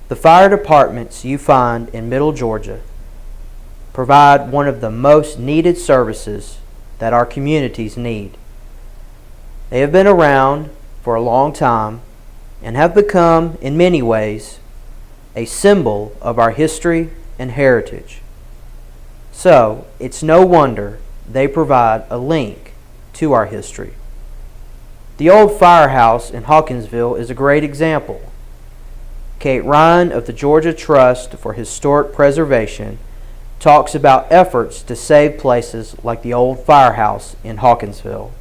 The fire departments you find in Middle Georgia provide one of the most needed services that our communities need. They have been around for a long time and have become, in many ways, a symbol of our history and heritage. So, it's no wonder they provide a link to our history. The old firehouse in Hawkinsville is a great example. Kate Ryan of the Georgia Trust for Historic Preservation talks about efforts to save places like the old firehouse in Hawkinsville.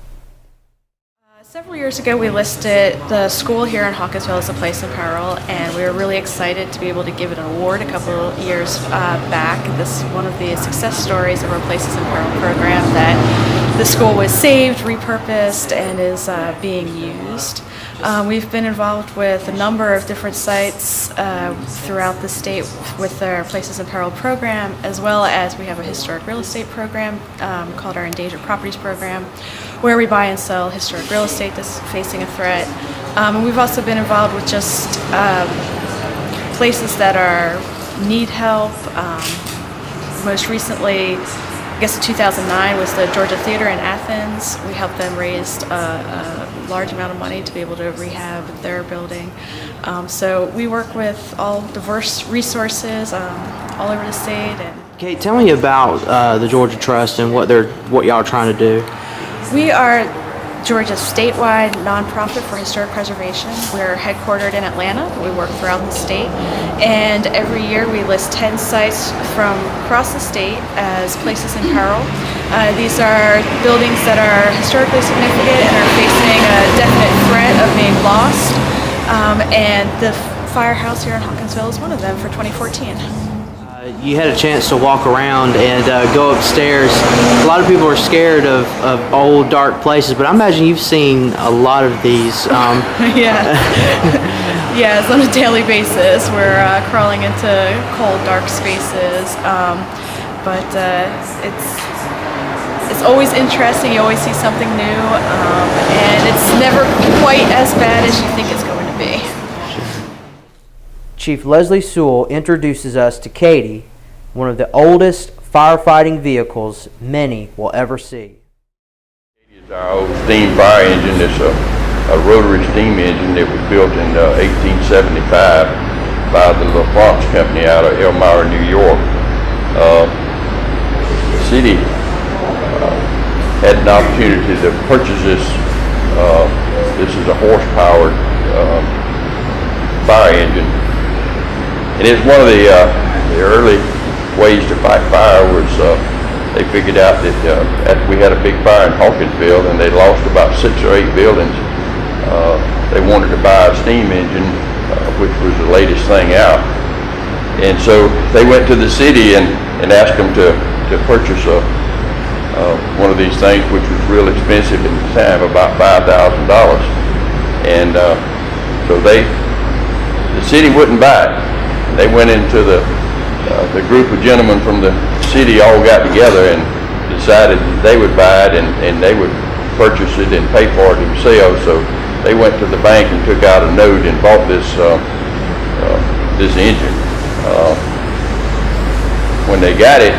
Several years ago, we listed the school here in Hawkinsville as a place in peril, and we were really excited to be able to give it an award a couple of years back. This is one of the success stories of our Places in Peril program, that the school was saved, repurposed, and is being used. We've been involved with a number of different sites throughout the state with our Places in Peril program, as well as we have a historic real estate program called our Endangered Properties program, where we buy and sell historic real estate that's facing a threat. And we've also been involved with just places that need help. Most recently, I guess in 2009 was the Georgia Theater in Athens. We helped them raise a large amount of money to be able to rehab their building. So we work with all diverse resources all over the state. Kate, tell me about the Georgia Trust and what y'all are trying to do. We are Georgia's statewide nonprofit for historic preservation. We're headquartered in Atlanta, but we work throughout the state. And every year we list 10 sites from across the state as places in peril. These are buildings that are historically significant and are facing a definite threat of being lost. And the firehouse here in Hawkinsville is one of them for 2014. You had a chance to walk around and go upstairs. A lot of people are scared of old, dark places, but I imagine you've seen a lot of these. Yeah. Yes, on a daily basis. We're crawling into cold, dark spaces. But it's always interesting. You always see something new, and it's never quite as bad as you think it's going to be. Chief Leslie Sewell introduces us to Katie, one of the oldest firefighting vehicles many will ever see. Katie is our old steam fire engine. It's a rotary steam engine that was built in 1875 by the LaFrance Company out of Elmira, New York. The city had an opportunity to purchase this. This is a horse-powered fire engine. And it's one of the early ways to fight fire was they figured out that after we had a big fire in Hawkinsville and they lost about 6 or 8 buildings, they wanted to buy a steam engine, which was the latest thing out. And so they went to the city and asked them to purchase one of these things, which was real expensive at the time, about $5,000. And so the city wouldn't buy it. They went into the group of gentlemen from the city all got together and decided that they would buy it and they would purchase it and pay for it themselves. So they went to the bank and took out a note and bought this engine. When they got it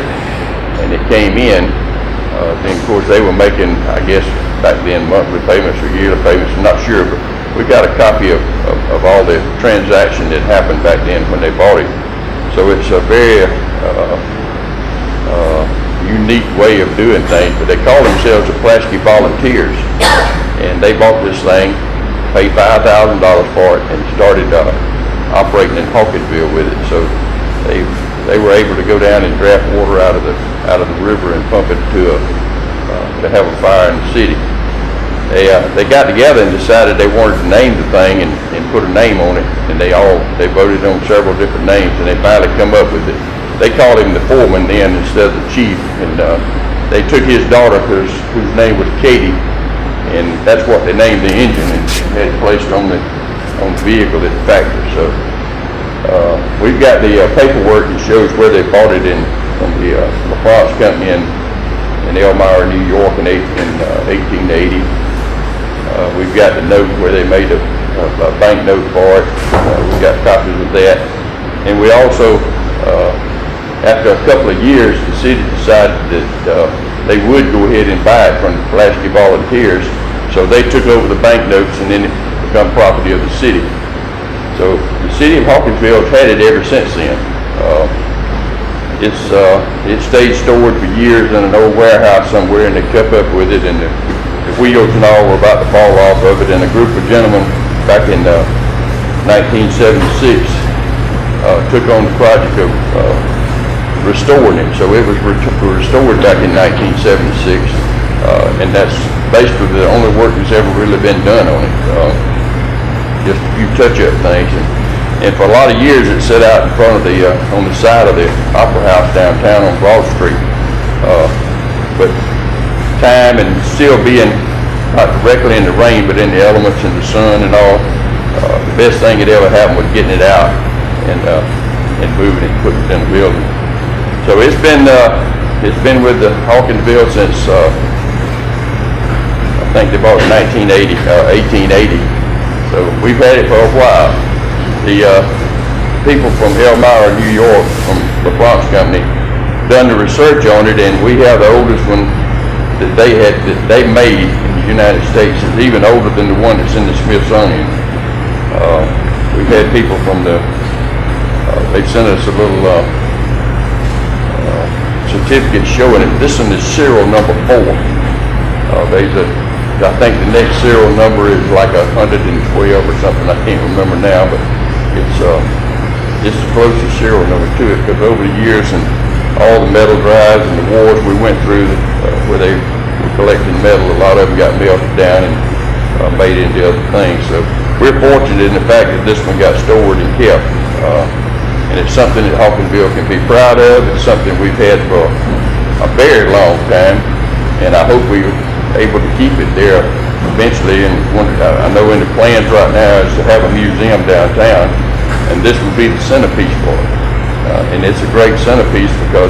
and it came in, then of course they were making, I guess back then, monthly payments or yearly payments, I'm not sure, but we got a copy of all the transaction that happened back then when they bought it. So it's a very unique way of doing things, but they call themselves the Pulaski Volunteers. And they bought this thing, paid $5,000 for it, and started operating in Hawkinsville with it. So they were able to go down and draft water out of the river and pump it to have a fire in the city. They got together and decided they wanted to name the thing and put a name on it, and they voted on several different names, and they finally come up with it. They called him the foreman then instead of the chief, and they took his daughter, whose name was Katie, and that's what they named the engine and had it placed on the vehicle at the factory. So we've got the paperwork that shows where they bought it from the LaFrance Company in Elmira, New York in 1880. We've got the note where they made a bank note for it. We've got copies of that. And we also, after a couple of years, the city decided that they would go ahead and buy it from the Pulaski Volunteers. So they took over the banknotes and then it became property of the city. So the city of Hawkinsville has had it ever since then. It stayed stored for years in an old warehouse somewhere, and they kept up with it, and the wheels and all were about to fall off of it. And a group of gentlemen back in 1976 took on the project of restoring it. So it was restored back in 1976, and that's basically the only work that's ever really been done on it. Just a few touch-up things. And for a lot of years it sat out in front of on the side of the Opera House downtown on Broad Street. But time and still being not directly in the rain, but in the elements and the sun and all, the best thing that ever happened was getting it out and moving it, putting it in the building. So it's been with the Hawkinsville since I think they bought it in 1880. So we've had it for a while. The people from Elmira, New York, from the Bronx Company, done the research on it, and we have the oldest one that they made in the United States. Is even older than the one that's in the Smithsonian. We've had people from they sent us a little certificate showing it. This one is serial number 4. I think the next serial number is like 112 or something. I can't remember now, but it's the closest serial number to it, because over the years and all the metal drives and the wars we went through where they were collecting metal, a lot of them got melted down and made into other things. So we're fortunate in the fact that this one got stored and kept. And it's something that Hawkinsville can be proud of. It's something we've had for a very long time, and I hope we're able to keep it there eventually. And I know in the plans right now is to have a museum downtown, and this will be the centerpiece for it. And it's a great centerpiece because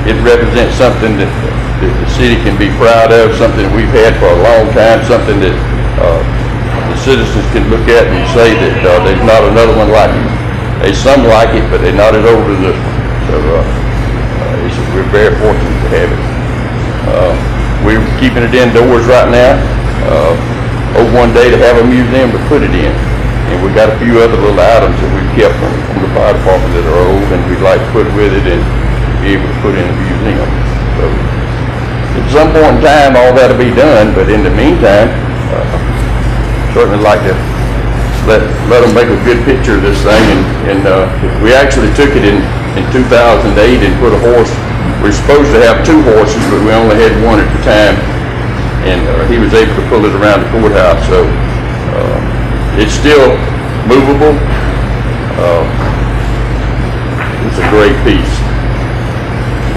it represents something that the city can be proud of, something that we've had for a long time, something that the citizens can look at and say that there's not another one like it. There's some like it, but they're not as old as this one. So we're very fortunate to have it. We're keeping it indoors right now. Hope one day to have a museum to put it in. And we got a few other little items that we've kept from the fire department that are old, and we'd like to put with it and be able to put in a museum. So at some point in time, all that'll be done. But in the meantime, certainly like to let them make a good picture of this thing. And we actually took it in 2008 and put a horse. We were supposed to have 2 horses, but we only had one at the time, and he was able to pull it around the courthouse. So it's still movable. It's a great piece.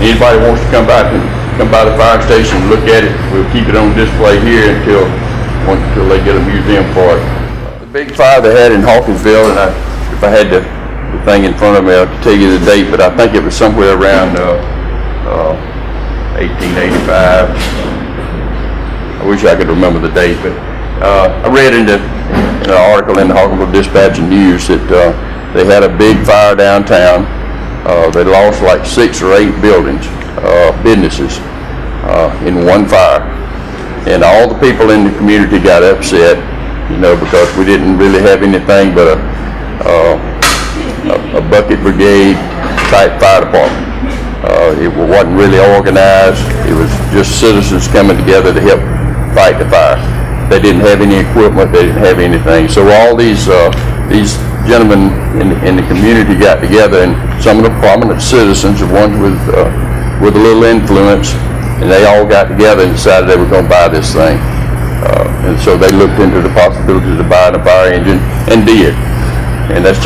Anybody wants to come by the fire station and look at it, we'll keep it on display here until they get a museum for it. The big fire they had in Hawkinsville, and if I had the thing in front of me, I could tell you the date, but I think it was somewhere around 1885. I wish I could remember the date, but I read in an article in the Hawkinsville Dispatch and News that they had a big fire downtown. They lost like 6 or 8 buildings, businesses, in one fire. And all the people in the community got upset, because we didn't really have anything but a bucket brigade type fire department. It wasn't really organized. It was just citizens coming together to help fight the fire. They didn't have any equipment. They didn't have anything. So all these gentlemen in the community got together, and some of the prominent citizens, the ones with a little influence, and they all got together and decided they were going to buy this thing. And so they looked into the possibilities of buying a fire engine and did. And that's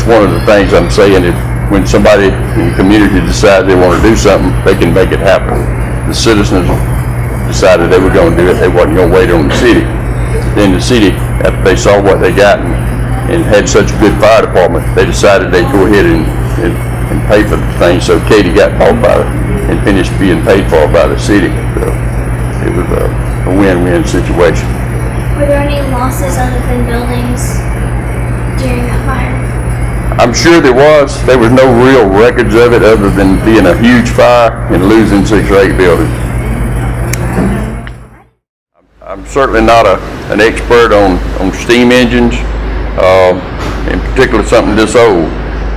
one of the things I'm saying. If when somebody in the community decides they want to do something, they can make it happen. The citizens decided they were going to do it. They wasn't going to wait on the city. Then the city, after they saw what they got and had such a good fire department, they decided they'd go ahead and pay for the thing. So Katie got bought by it and finished being paid for by the city. So it was a win-win situation. Were there any losses other than buildings during that fire? I'm sure there was. There was no real records of it other than being a huge fire and losing 6 or 8 buildings. I'm certainly not an expert on steam engines, in particular something this old.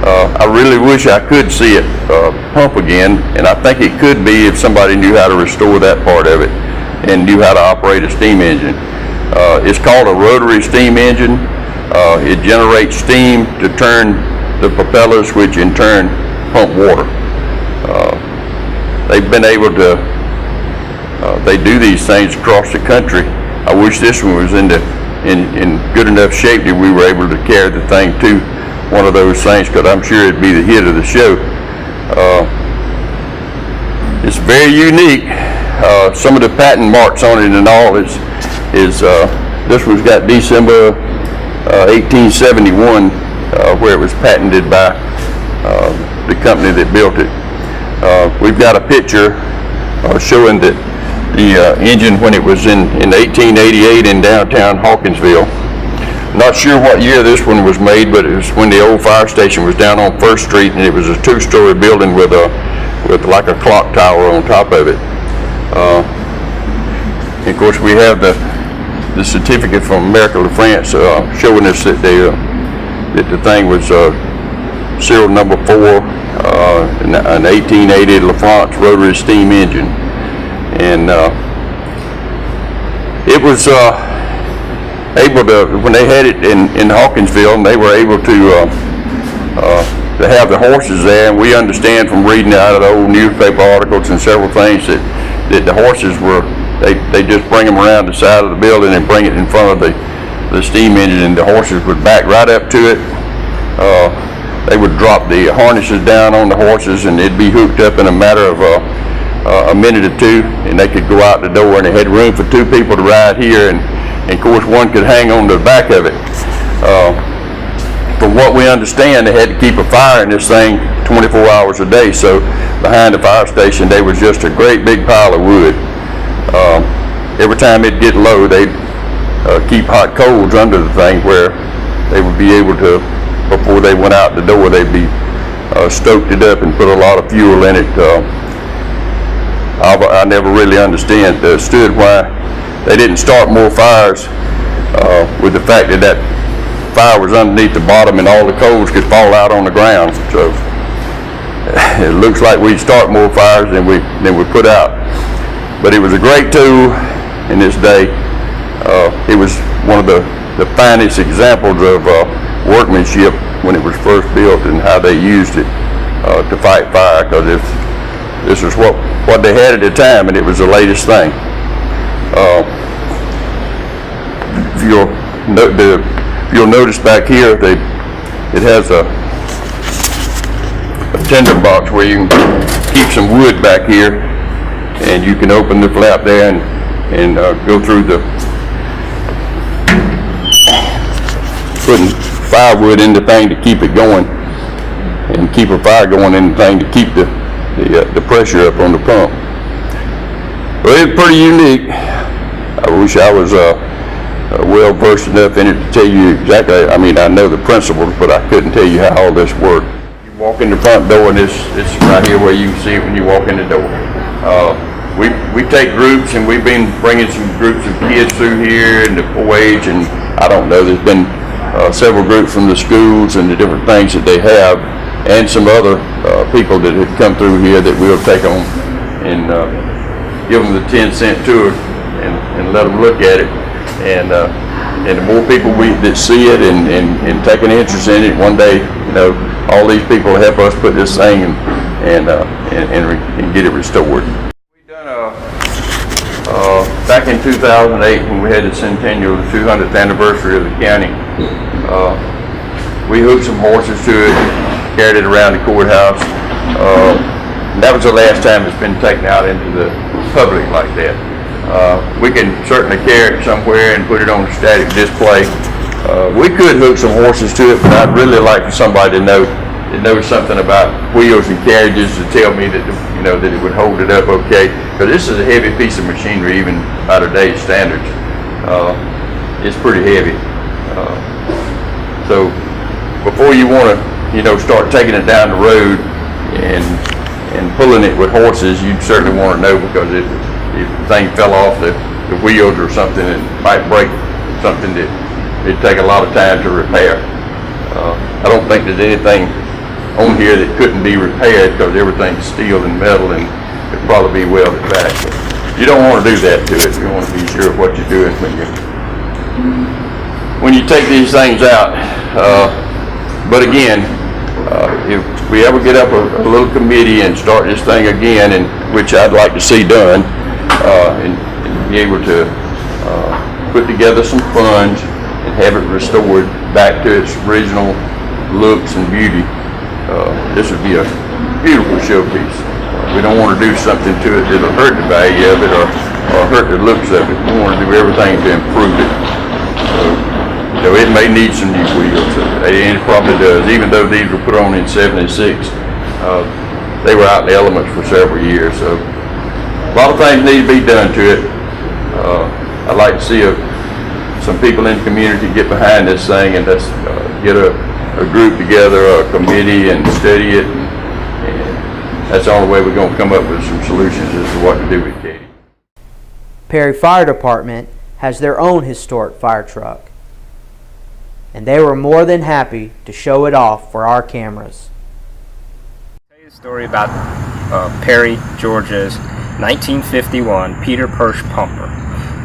I really wish I could see it pump again, and I think it could be if somebody knew how to restore that part of it and knew how to operate a steam engine. It's called a rotary steam engine. It generates steam to turn the propellers, which in turn pump water. They've been able to, they do these things across the country. I wish this one was in good enough shape that we were able to carry the thing to one of those things, because I'm sure it'd be the hit of the show. It's very unique. Some of the patent marks on it and all is this one's got December 1871, where it was patented by the company that built it. We've got a picture showing that the engine when it was in 1888 in downtown Hawkinsville. Not sure what year this one was made, but it was when the old fire station was down on 1st Street, and it was a 2-story building with like a clock tower on top of it. And of course, we have the certificate from America to France showing us that the thing was serial number 4, an 1880 LaFrance rotary steam engine, and it was able to, when they had it in Hawkinsville, and they were able to have the horses there. And we understand from reading out of the old newspaper articles and several things that the horses were, they just bring them around the side of the building and bring it in front of the steam engine, and the horses would back right up to it. They would drop the harnesses down on the horses, and they'd be hooked up in a matter of a minute or 2, and they could go out the door, and they had room for 2 people to ride here, and of course one could hang on to the back of it. From what we understand, they had to keep a fire in this thing 24 hours a day, so behind the fire station there was just a great big pile of wood. Every time it'd get low, they'd keep hot coals under the thing where they would be able to, before they went out the door, they'd be stoked it up and put a lot of fuel in it. I never really understood why they didn't start more fires with the fact that fire was underneath the bottom and all the coals could fall out on the ground. So it looks like we'd start more fires than we put out. But it was a great tool in this day. It was one of the finest examples of workmanship when it was first built, and how they used it to fight fire, because this was what they had at the time, and it was the latest thing. If you'll notice back here, it has a tinder box where you can keep some wood back here, and you can open the flap there and go through putting firewood in the thing to keep it going, and keep a fire going in the thing to keep the pressure up on the pump. Well, it's pretty unique. I wish I was well versed enough in it to tell you exactly. I mean, I know the principles, but I couldn't tell you how all this worked. You walk in the front door, and it's right here where you can see it when you walk in the door. We take groups, and we've been bringing some groups of kids through here, and the 4-H, and I don't know, there's been several groups from the schools and the different things that they have, and some other people that have come through here that we'll take on and give them the 10-cent tour and let them look at it. And the more people that see it and take an interest in it, one day, all these people will help us put this thing and get it restored. We done back in 2008 when we had the centennial, the 200th anniversary of the county. We hooked some horses to it, carried it around the courthouse. That was the last time it's been taken out into the public like that. We can certainly carry it somewhere and put it on a static display. We could hook some horses to it, but I'd really like for somebody to know something about wheels and carriages to tell me that that it would hold it up okay. Because this is a heavy piece of machinery, even by today's standards. It's pretty heavy. So before you want to, start taking it down the road and pulling it with horses, you certainly want to know, because if the thing fell off the wheels or something, it might break something that it'd take a lot of time to repair. I don't think there's anything on here that couldn't be repaired, because everything's steel and metal and could probably be welded back. But you don't want to do that to it. You want to be sure of what you're doing when you take these things out. But again, if we ever get up a little committee and start this thing again, and which I'd like to see done, and be able to put together some funds and have it restored back to its original looks and beauty, this would be a beautiful showpiece. We don't want to do something to it that'll hurt the value of it or hurt the looks of it. We want to do everything to improve it. So, it may need some new wheels, and it probably does. Even though these were put on in '76, they were out in the elements for several years. So a lot of things need to be done to it. I'd like to see some people in the community get behind this thing, and let's get a group together, a committee, and study it. And that's the only way we're going to come up with some solutions as to what to do with Katie. Perry Fire Department has their own historic fire truck, and they were more than happy to show it off for our cameras. I'll tell you a story about Perry, Georgia's 1951 Peter Persh pumper.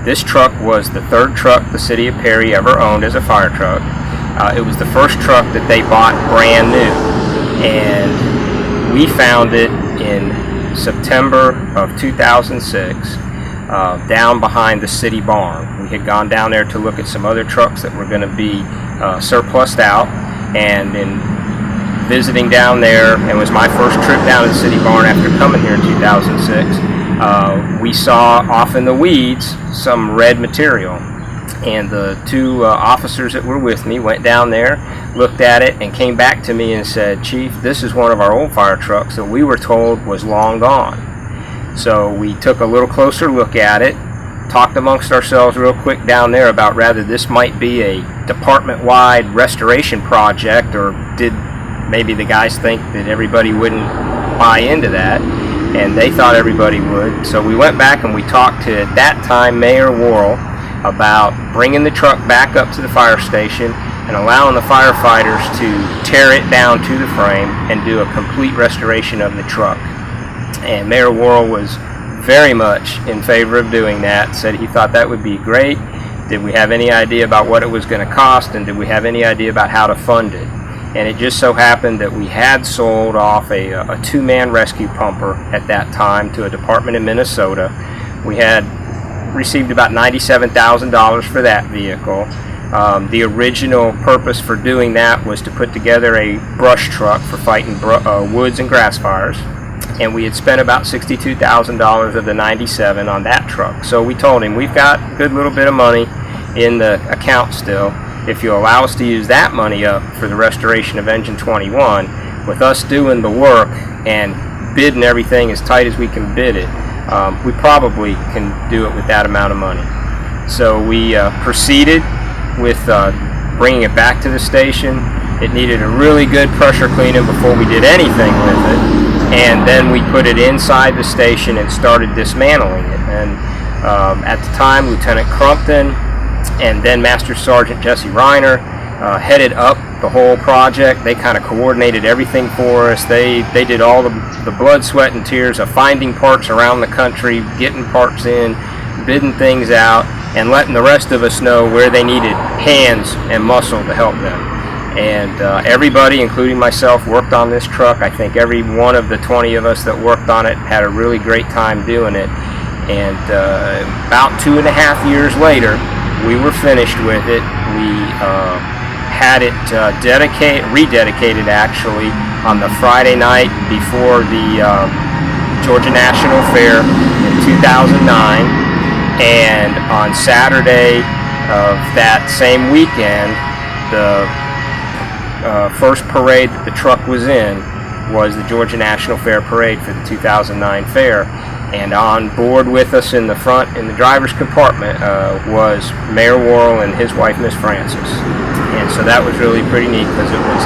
This truck was the third truck the city of Perry ever owned as a fire truck. It was the first truck that they bought brand new, and we found it in September of 2006 down behind the city barn. We had gone down there to look at some other trucks that were going to be surplused out, and in visiting down there, it was my first trip down to the city barn after coming here in 2006, we saw off in the weeds some red material, and the two officers that were with me went down there, looked at it, and came back to me and said, "Chief, this is one of our old fire trucks that we were told was long gone." So we took a little closer look at it, talked amongst ourselves real quick down there about whether this might be a department-wide restoration project, or did maybe the guys think that everybody wouldn't buy into that, and they thought everybody would. So we went back and we talked to, at that time, Mayor Worrell about bringing the truck back up to the fire station and allowing the firefighters to tear it down to the frame and do a complete restoration of the truck. And Mayor Worrell was very much in favor of doing that, said he thought that would be great. Did we have any idea about what it was going to cost, and did we have any idea about how to fund it? And it just so happened that we had sold off a two-man rescue pumper at that time to a department in Minnesota. We had received about $97,000 for that vehicle. The original purpose for doing that was to put together a brush truck for fighting woods and grass fires. And we had spent about $62,000 of the $97,000 on that truck. So we told him, we've got a good little bit of money in the account still. If you allow us to use that money up for the restoration of Engine 21, with us doing the work and bidding everything as tight as we can bid it, we probably can do it with that amount of money. So we proceeded with bringing it back to the station. It needed a really good pressure cleaning before we did anything with it. And then we put it inside the station and started dismantling it. And at the time, Lieutenant Crumpton and then Master Sergeant Jesse Reiner headed up the whole project. They kind of coordinated everything for us. They did all the blood, sweat, and tears of finding parts around the country, getting parts in, bidding things out, and letting the rest of us know where they needed hands and muscle to help them. And everybody, including myself, worked on this truck. I think every one of the 20 of us that worked on it had a really great time doing it. And about 2.5 years later, we were finished with it. We had it rededicated actually on the Friday night before the Georgia National Fair in 2009. And on Saturday of that same weekend, the first parade that the truck was in was the Georgia National Fair parade for the 2009 fair. And on board with us in the front, in the driver's compartment, was Mayor Worrell and his wife, Miss Francis. and so that was really pretty neat because it was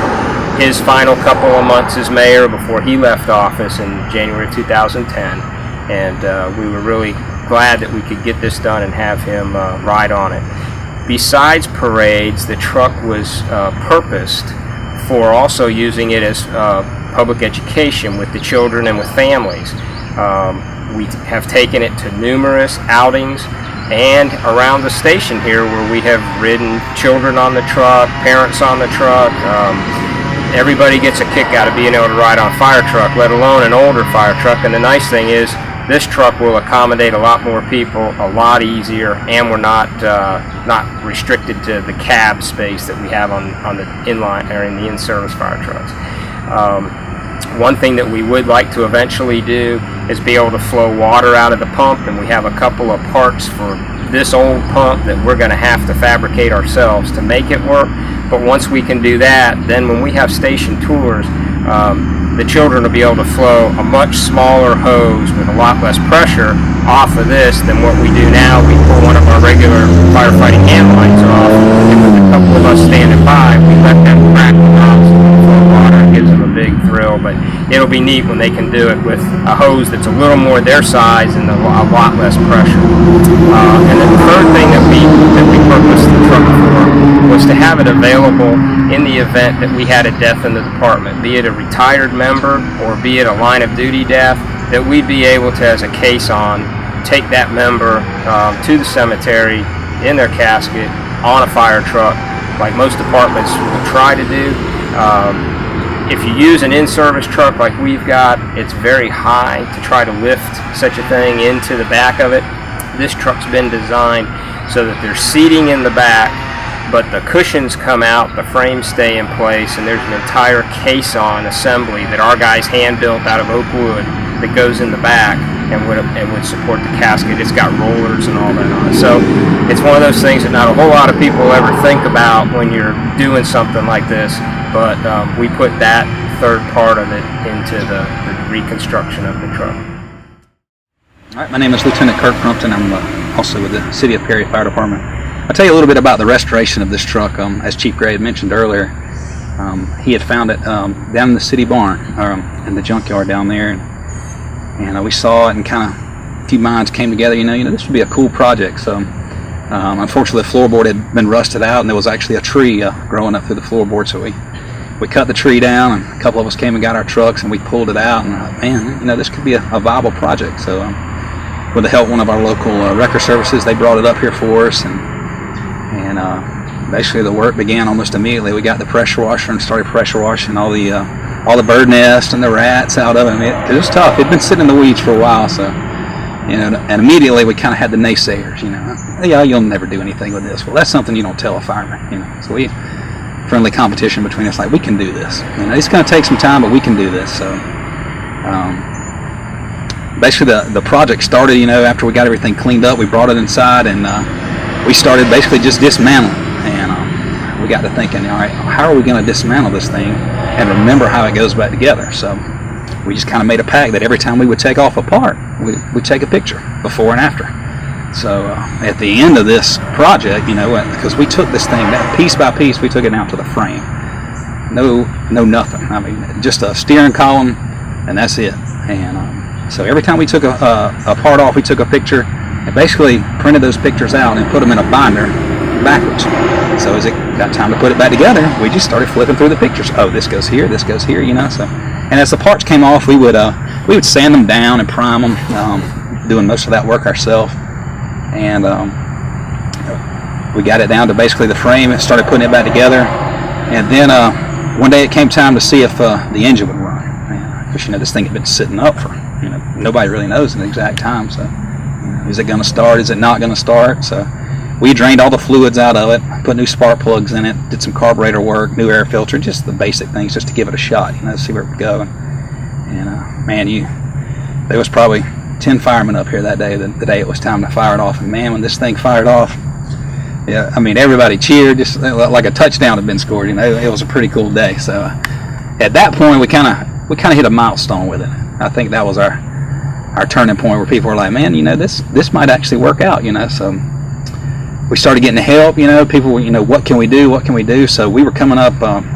his final couple of months as mayor before he left office in January of 2010, and we were really glad that we could get this done and have him ride on it. Besides parades, the truck was purposed for also using it as public education with the children and with families. We have taken it to numerous outings and around the station here where we have ridden children on the truck, parents on the truck. Everybody gets a kick out of being able to ride on a fire truck, let alone an older fire truck. And the nice thing is this truck will accommodate a lot more people a lot easier, and we're not restricted to the cab space that we have on the inline or in the in-service fire trucks. One thing that we would like to eventually do is be able to flow water out of the pump, and we have a couple of parts for this old pump that we're going to have to fabricate ourselves to make it work. But once we can do that, then when we have station tours, the children will be able to flow a much smaller hose with a lot less pressure off of this than what we do now. We pull one of our regular firefighting hand lines off, and with a couple of us standing by, we let them crack the knobs and flow water. It gives them a big thrill, but it'll be neat when they can do it with a hose that's a little more their size and a lot less pressure. And then the third thing that we purposed the truck for was to have it available in the event that we had a death in the department, be it a retired member or be it a line of duty death, that we'd be able to, as a case on, take that member to the cemetery in their casket on a fire truck, like most departments will try to do. If you use an in-service truck like we've got, it's very high to try to lift such a thing into the back of it. This truck's been designed so that there's seating in the back, but the cushions come out, the frames stay in place, and there's an entire case-on assembly that our guys hand-built out of oak wood that goes in the back and would support the casket. It's got rollers and all that on it. So it's one of those things that not a whole lot of people ever think about when you're doing something like this, but we put that third part of it into the reconstruction of the truck. All right, my name is Lieutenant Kirk Crumpton. I'm also with the City of Perry Fire Department. I'll tell you a little bit about the restoration of this truck. As Chief Gray had mentioned earlier, he had found it down in the city barn, in the junkyard down there, and we saw it, and kind of a few minds came together. You know, this would be a cool project. So, unfortunately, the floorboard had been rusted out, and there was actually a tree growing up through the floorboard. So we cut the tree down, and a couple of us came and got our trucks, and we pulled it out. And man, this could be a viable project. So, with the help of one of our local wrecker services, they brought it up here for us, and basically the work began almost immediately. We got the pressure washer and started pressure washing all the bird nests and the rats out of it. I mean, it was tough. It'd been sitting in the weeds for a while, so and immediately we kind of had the naysayers. Yeah, you'll never do anything with this. Well, that's something you don't tell a fireman. So we friendly competition between us, like, we can do this. It's going to take some time, but we can do this. So basically the project started. After we got everything cleaned up, we brought it inside, and we started basically just dismantling. And we got to thinking, all right, how are we going to dismantle this thing and remember how it goes back together? So we just kind of made a pact that every time we would take off a part, we'd take a picture before and after. So at the end of this project, because we took this thing down piece by piece, we took it down to the frame. No nothing. I mean, just a steering column, and that's it. And so every time we took a part off, we took a picture and basically printed those pictures out and put them in a binder backwards. So as it got time to put it back together, we just started flipping through the pictures. Oh, this goes here, this goes here, So, and as the parts came off, we would sand them down and prime them, doing most of that work ourselves. And we got it down to basically the frame and started putting it back together. And then one day it came time to see if the engine would run. Because this thing had been sitting up for nobody really knows the exact time. So is it going to start? Is it not going to start? So we drained all the fluids out of it, put new spark plugs in it, did some carburetor work, new air filter, just the basic things, just to give it a shot, see where it would go. And man, there was probably 10 firemen up here that day, the day it was time to fire it off. And man, when this thing fired off, yeah, I mean, everybody cheered, just like a touchdown had been scored. It was a pretty cool day. So at that point, we kind of hit a milestone with it. I think that was our turning point, where people were like, man, this might actually work out. So we started getting help. People were, what can we do? What can we do? So we were coming up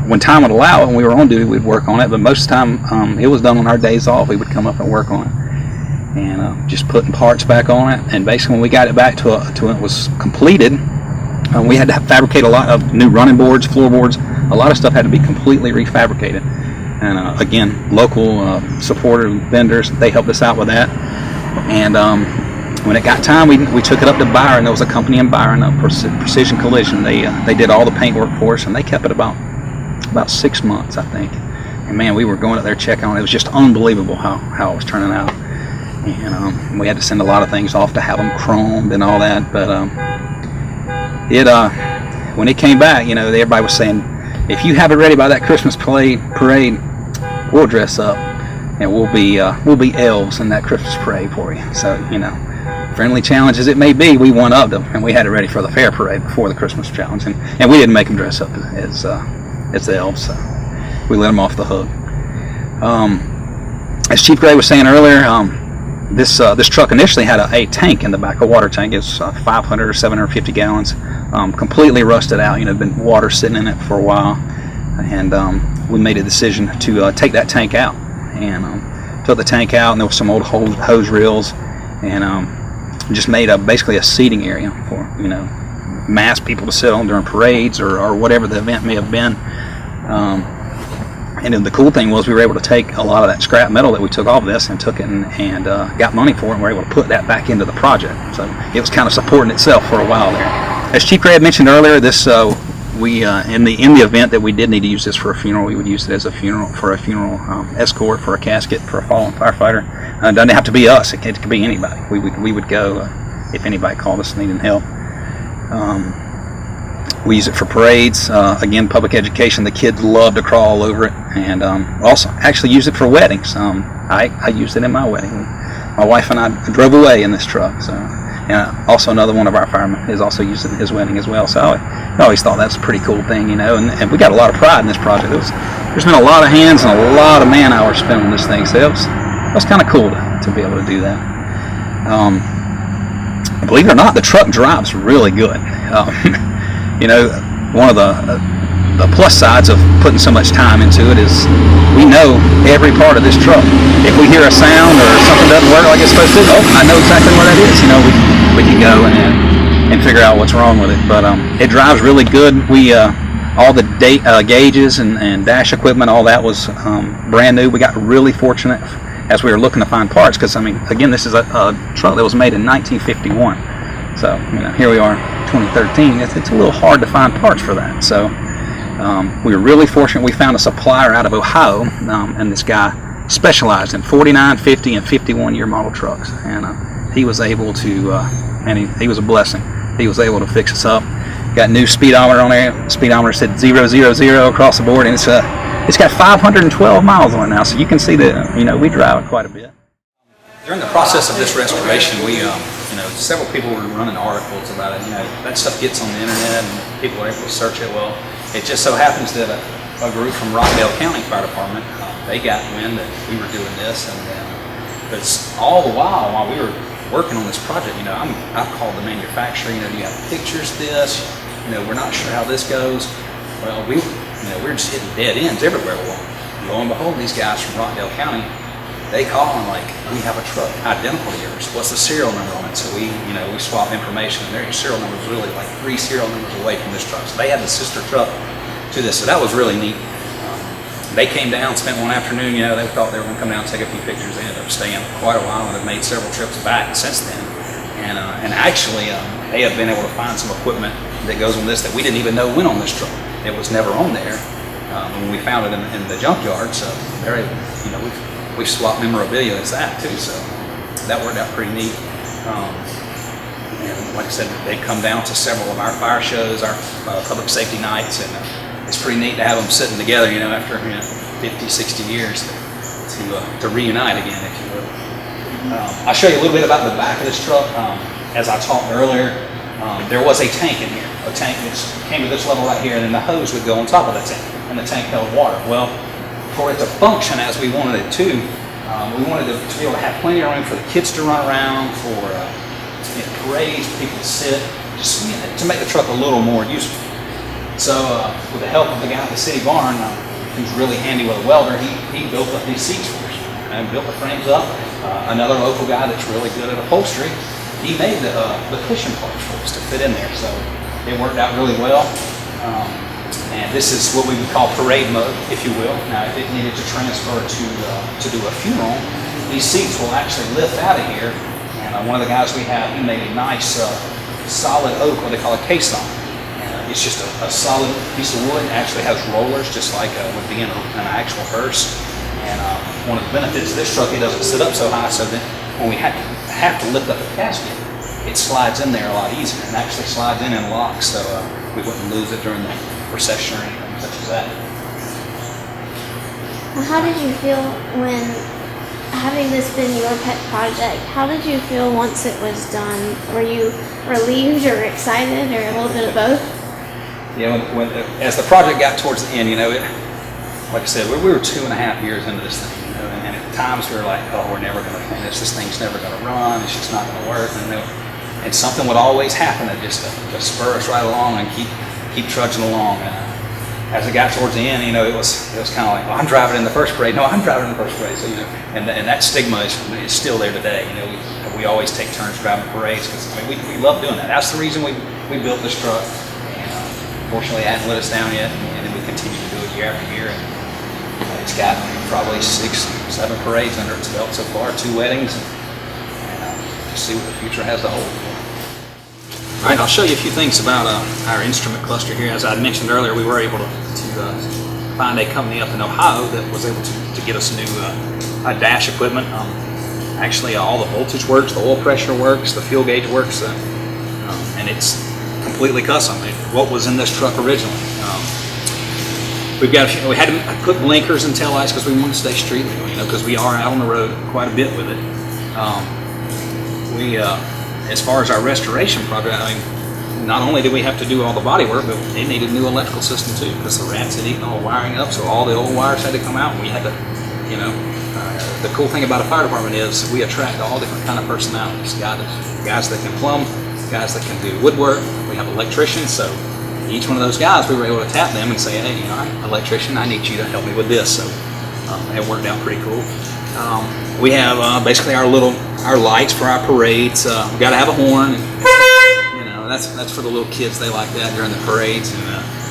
when time would allow it. When we were on duty, we'd work on it. But most of the time, it was done on our days off. We would come up and work on it, and just putting parts back on it. And basically, when we got it back to it was completed, we had to fabricate a lot of new running boards, floorboards. A lot of stuff had to be completely refabricated. And again, local supporter vendors, they helped us out with that. And when it got time, we took it up to Byron. There was a company in Byron, Precision Collision. They did all the paint work for us, and they kept it about 6 months, I think. And man, we were going up there checking on it. It was just unbelievable how it was turning out. And we had to send a lot of things off to have them chromed and all that. But when it came back, everybody was saying, if you have it ready by that Christmas parade, we'll dress up and we'll be elves in that Christmas parade for you. So friendly challenge as it may be, we one-upped them, and we had it ready for the fair parade before the Christmas challenge, and we didn't make them dress up as the elves. So we let them off the hook. As Chief Gray was saying earlier, this truck initially had a tank in the back, a water tank. It's 500 or 750 gallons, completely rusted out. Been water sitting in it for a while, and we made a decision to take that tank out, and took the tank out, and there was some old hose reels, and just made basically a seating area for mass people to sit on during parades or whatever the event may have been. And then the cool thing was we were able to take a lot of that scrap metal that we took off this and took it and got money for it, and we were able to put that back into the project. So it was kind of supporting itself for a while there. As Chief Gray had mentioned earlier, this we in the event that we did need to use this for a funeral, we would use it as a funeral escort for a casket for a fallen firefighter. It doesn't have to be us; it could be anybody. We would go if anybody called us needing help. We use it for parades. Again, public education. The kids love to crawl all over it, and also actually use it for weddings. I used it in my wedding. My wife and I drove away in this truck. So, and also another one of our firemen has also used it in his wedding as well. So I always thought that's a pretty cool thing, And we got a lot of pride in this project. There's been a lot of hands and a lot of man hours spent on this thing. So it was kind of cool to be able to do that. Believe it or not, the truck drives really good. One of the plus sides of putting so much time into it is we know every part of this truck. If we hear a sound or something doesn't work like it's supposed to, I know exactly where that is. We can go and figure out what's wrong with it. But it drives really good. We all the gauges and dash equipment, all that was brand new. We got really fortunate as we were looking to find parts because, again, this is a truck that was made in 1951. So, here we are, 2013. It's a little hard to find parts for that. So, we were really fortunate. We found a supplier out of Ohio, and this guy specialized in 49, 50, and 51-year model trucks. And he was able to, he was a blessing. He was able to fix us up. Got new speedometer on there. Speedometer said 000 across the board, and it's got 512 miles on it now. So you can see that, we drive it quite a bit. During the process of this restoration, we, several people were running articles about it. That stuff gets on the internet and people are able to search it. Well, it just so happens that a group from Rockdale County Fire Department, they got wind that we were doing this, and but all the while we were working on this project, I've called the manufacturer. Do you have pictures of this? We're not sure how this goes. Well, we're just hitting dead ends everywhere. Well, lo and behold, these guys from Rockdale County, they call and we have a truck identical to yours. What's the serial number on it? So we swap information, and their serial number was really 3 serial numbers away from this truck. So they had the sister truck to this. So that was really neat. They came down, spent one afternoon. They thought they were going to come down and take a few pictures. They ended up staying quite a while and have made several trips back since then. And actually, they have been able to find some equipment that goes on this that we didn't even know went on this truck. It was never on there when we found it in the junkyard. So they're able, we swapped memorabilia as that too, so that worked out pretty neat. And like I said, they come down to several of our fire shows, our public safety nights, and it's pretty neat to have them sitting together, after 50, 60 years to reunite again, if you will. I'll show you a little bit about the back of this truck. As I talked earlier, there was a tank in here, a tank that came to this level right here, and then the hose would go on top of the tank, and the tank held water. Well, for it to function as we wanted it to, we wanted to be able to have plenty of room for the kids to run around, for parades, people to sit, just to make the truck a little more useful. So with the help of the guy at the city barn, who's really handy with a welder, he built up these seats for us and built the frames up. Another local guy that's really good at upholstery, he made the cushion parts for us to fit in there. So it worked out really well. And this is what we would call parade mode, if you will. Now, if it needed to transfer to do a funeral, these seats will actually lift out of here. And one of the guys we have, he made a nice solid oak, what they call a caisson. And it's just a solid piece of wood. It actually has rollers, just like would be in an actual hearse. And one of the benefits of this truck, it doesn't sit up so high, so that when we have to lift up the casket, it slides in there a lot easier, and actually slides in and locks, so we wouldn't lose it during the procession or anything such as that. How did you feel when, having this been your pet project, how did you feel once it was done? Were you relieved or excited or a little bit of both? Yeah, as the project got towards the end, like I said, we were 2.5 years into this thing, and at times we were like, oh, we're never going to finish, this thing's never going to run, it's just not going to work, and something would always happen to spur us right along and keep trudging along. As it got towards the end, it was kind of like, well, I'm driving in the first parade. No, I'm driving in the first parade. So and that stigma is still there today. We always take turns driving parades because we love doing that. That's the reason we built this truck. And fortunately, it hasn't let us down yet, and then we continue to do it year after year. And it's got probably 6-7 parades under its belt so far, 2 weddings, and just see what the future has to hold. All right, I'll show you a few things about our instrument cluster here. As I mentioned earlier, we were able to find a company up in Ohio that was able to get us new dash equipment. Actually, all the voltage works, the oil pressure works, the fuel gauge works, and it's completely custom. What was in this truck originally. We had to put blinkers and tail lights because we want to stay street legal, because we are out on the road quite a bit with it. As far as our restoration project, not only did we have to do all the body work, but it needed a new electrical system too, because the rats had eaten all the wiring up, so all the old wires had to come out, and we had to, the cool thing about a fire department is we attract all different kind of personalities. Guys that can plumb, guys that can do woodwork, we have electricians, so each one of those guys, we were able to tap them and say, hey, I'm an electrician, I need you to help me with this, so it worked out pretty cool. We have basically our lights for our parades. We got to have a horn. And, that's for the little kids. They like that during the parades. And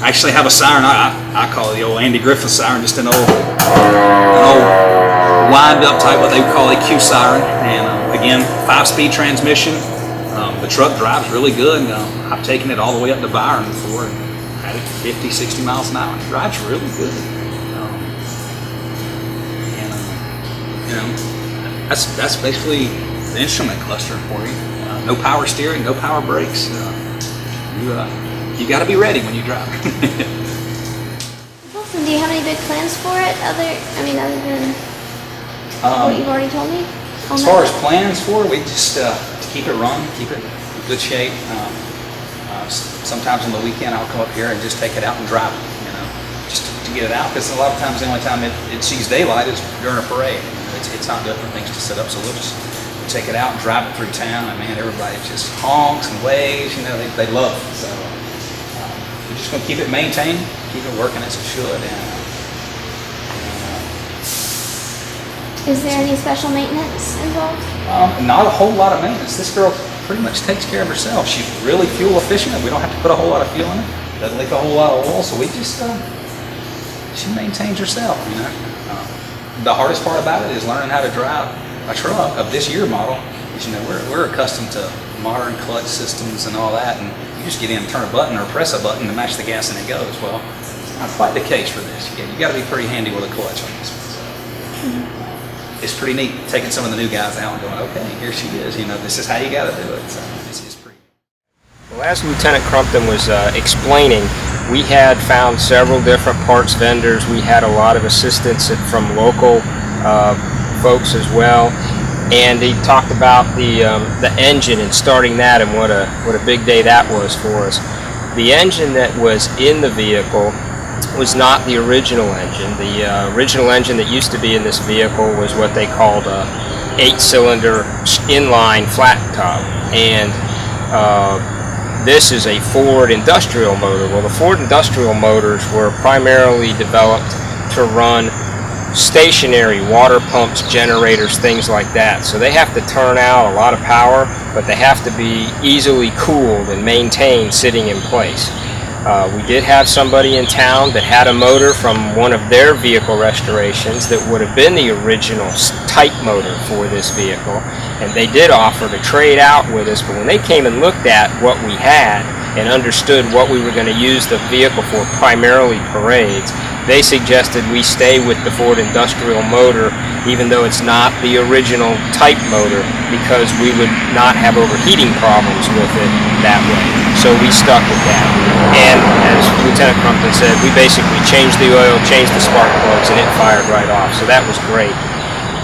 I actually have a siren. I call it the old Andy Griffith siren, just an old wind-up type, what they would call a Q siren. And again, 5-speed transmission. The truck drives really good. I've taken it all the way up to Byron before and had it 50, 60 miles an hour. It drives really good. That's basically the instrument cluster for you. No power steering, no power brakes. You got to be ready when you drive. Awesome. Do you have any big plans for it? Other than what you've already told me? As far as plans for it, we just to keep it running, keep it in good shape. Sometimes on the weekend I'll come up here and just take it out and drive it, just to get it out, because a lot of times the only time it sees daylight is during a parade. It's not good for things to sit up, so we'll just take it out and drive it through town, and man, everybody just honks and waves, they love it. So we're just going to keep it maintained, keep it working as it should. Is there any special maintenance involved? Not a whole lot of maintenance. This girl pretty much takes care of herself. She's really fuel efficient. We don't have to put a whole lot of fuel in it. Doesn't leak a whole lot of oil, so we just she maintains herself. The hardest part about it is learning how to drive a truck of this year model. We're accustomed to modern clutch systems and all that, and you just get in and turn a button or press a button to match the gas and it goes. Well, not quite the case for this. You got to be pretty handy with a clutch on this one. So, it's pretty neat taking some of the new guys out and going, okay, here she is. This is how you got to do it. So it's pretty. Well, as Lieutenant Crumpton was explaining, we had found several different parts vendors. We had a lot of assistance from local folks as well, and he talked about the engine and starting that, and what a big day that was for us. The engine that was in the vehicle was not the original engine. The original engine that used to be in this vehicle was what they called a 8-cylinder inline flat top, and this is a Ford industrial motor. Well, the Ford industrial motors were primarily developed to run stationary water pumps, generators, things like that. So they have to turn out a lot of power, but they have to be easily cooled and maintained sitting in place. We did have somebody in town that had a motor from one of their vehicle restorations that would have been the original type motor for this vehicle, and they did offer to trade out with us, but when they came and looked at what we had and understood what we were going to use the vehicle for, primarily parades, they suggested we stay with the Ford industrial motor, even though it's not the original type motor, because we would not have overheating problems with it that way. So we stuck with that. And as Lieutenant Crumpton said, we basically changed the oil, changed the spark plugs, and it fired right off. So that was great.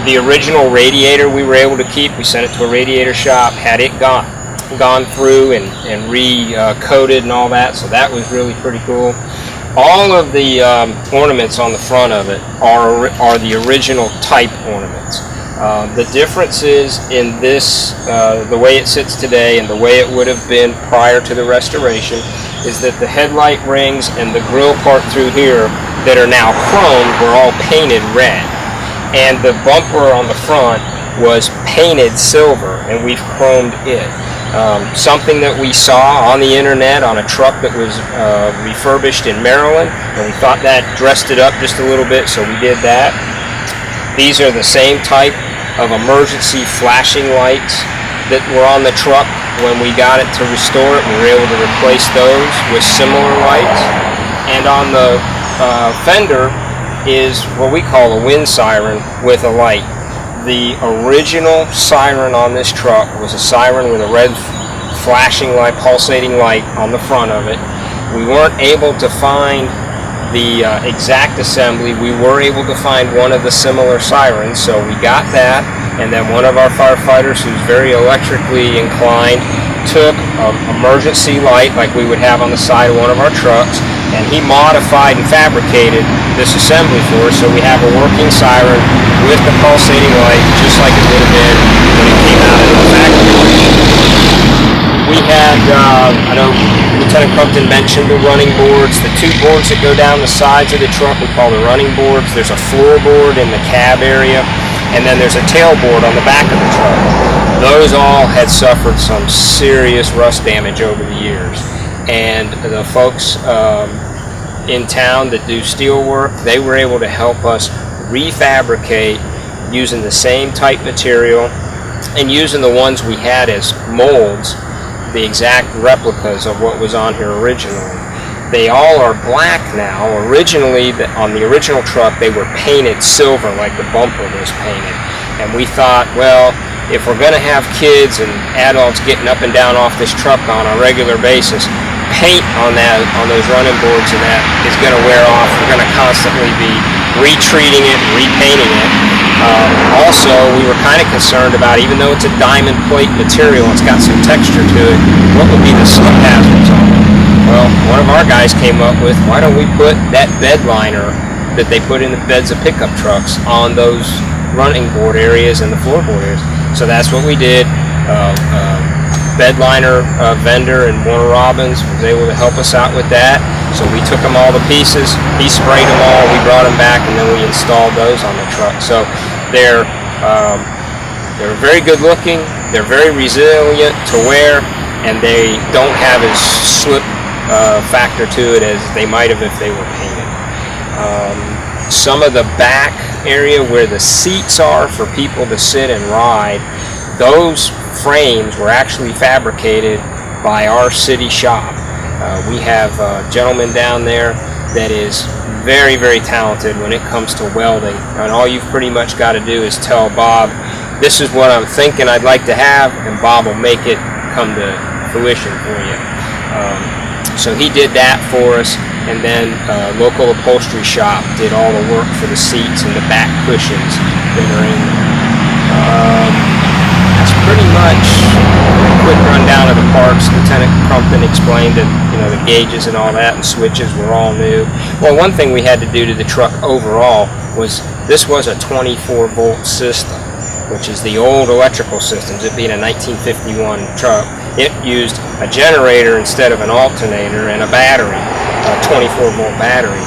The original radiator we were able to keep, we sent it to a radiator shop, had it gone through and re-coated and all that, so that was really pretty cool. All of the ornaments on the front of it are the original type ornaments. The difference is in this, the way it sits today and the way it would have been prior to the restoration, is that the headlight rings and the grill part through here that are now chromed were all painted red. And the bumper on the front was painted silver, and we've chromed it. Something that we saw on the internet on a truck that was refurbished in Maryland, and we thought that dressed it up just a little bit, so we did that. These are the same type of emergency flashing lights that were on the truck when we got it to restore it. We were able to replace those with similar lights. And on the fender is what we call a wind siren with a light. The original siren on this truck was a siren with a red flashing light, pulsating light on the front of it. We weren't able to find the exact assembly. We were able to find one of the similar sirens, so we got that, and then one of our firefighters, who's very electrically inclined, took an emergency light like we would have on the side of one of our trucks, and he modified and fabricated this assembly for us, so we have a working siren with the pulsating light, just like it would have been when it came out of the factory. We had, I know Lieutenant Crumpton mentioned the running boards, the two boards that go down the sides of the truck we call the running boards. There's a floorboard in the cab area, and then there's a tailboard on the back of the truck. Those all had suffered some serious rust damage over the years, and the folks in town that do steel work, they were able to help us refabricate using the same type material and using the ones we had as molds, the exact replicas of what was on here originally. They all are black now. Originally, on the original truck, they were painted silver like the bumper was painted. And we thought, well, if we're going to have kids and adults getting up and down off this truck on a regular basis, paint on those running boards and that is going to wear off. We're going to constantly be retreating it and repainting it. Also, we were kind of concerned about, even though it's a diamond plate material, it's got some texture to it, what would be the slip hazards on it? Well, one of our guys came up with, why don't we put that bed liner that they put in the beds of pickup trucks on those running board areas and the floorboard areas. So that's what we did. Bed liner vendor in Warner Robins was able to help us out with that. So we took them all to pieces, he sprayed them all, we brought them back, and then we installed those on the truck. So they're very good looking, they're very resilient to wear, and they don't have as slip factor to it as they might have if they were painted. Some of the back area where the seats are for people to sit and ride, those frames were actually fabricated by our city shop. We have a gentleman down there that is very, very talented when it comes to welding, and all you've pretty much got to do is tell Bob, this is what I'm thinking I'd like to have, and Bob will make it come to fruition for you. So he did that for us, and then local upholstery shop did all the work for the seats and the back cushions that are in there. That's pretty much a quick rundown of the parts. Lieutenant Crumpton explained that, the gauges and all that and switches were all new. Well, one thing we had to do to the truck overall was, this was a 24-volt system, which is the old electrical systems, it being a 1951 truck. It used a generator instead of an alternator and a battery, a 24-volt battery.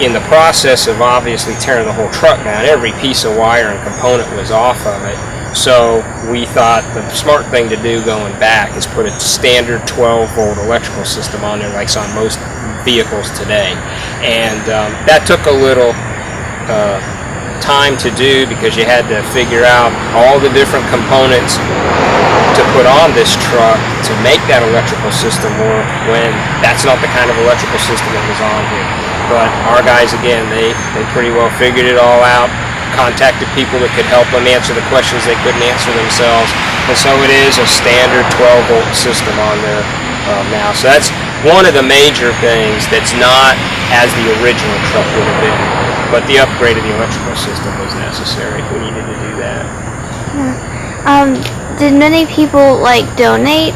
In the process of obviously tearing the whole truck down, every piece of wire and component was off of it. So we thought the smart thing to do going back is put a standard 12-volt electrical system on there like it's on most vehicles today. And that took a little time to do because you had to figure out all the different components to put on this truck to make that electrical system work when that's not the kind of electrical system that was on here. But our guys, again, they pretty well figured it all out, contacted people that could help them answer the questions they couldn't answer themselves, and so it is a standard 12-volt system on there now. So that's one of the major things that's not as the original truck would have been, but the upgrade of the electrical system was necessary. We needed to do that. Did many people like donate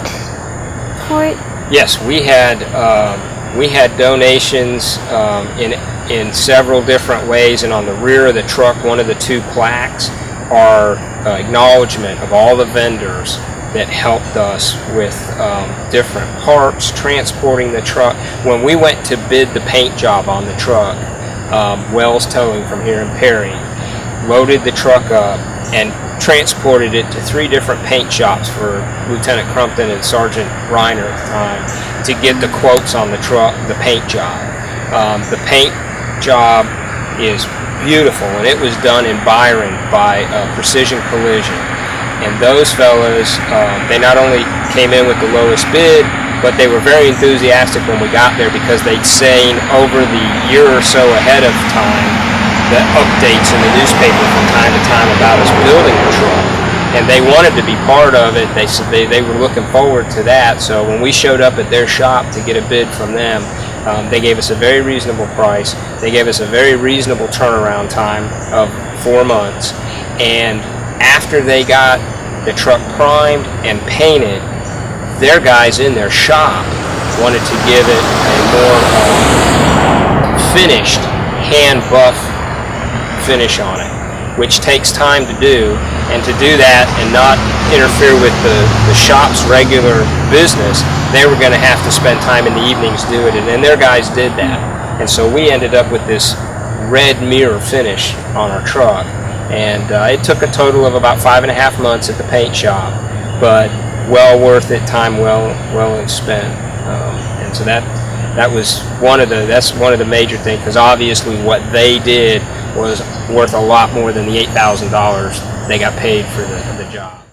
for it? Yes, we had donations in several different ways, and on the rear of the truck, one of the two plaques are acknowledgement of all the vendors that helped us with different parts, transporting the truck. When we went to bid the paint job on the truck, Wells Towing from here in Perry loaded the truck up and transported it to 3 different paint shops for Lieutenant Crumpton and Sergeant Reiner at the time to get the quotes on the truck, the paint job. The paint job is beautiful, and it was done in Byron by Precision Collision. And those fellows, they not only came in with the lowest bid, but they were very enthusiastic when we got there because they'd seen over the year or so ahead of time the updates in the newspaper from time to time about us building the truck. And they wanted to be part of it. They said they were looking forward to that. So when we showed up at their shop to get a bid from them, they gave us a very reasonable price. They gave us a very reasonable turnaround time of 4 months. And after they got the truck primed and painted, their guys in their shop wanted to give it a more finished, hand buff finish on it, which takes time to do, and to do that and not interfere with the shop's regular business, they were going to have to spend time in the evenings doing it, and their guys did that. And so we ended up with this red mirror finish on our truck, and it took a total of about 5.5 months at the paint shop, but well worth it, time well spent. And so that was one of the major things, because obviously what they did was worth a lot more than the $8,000 they got paid for the job.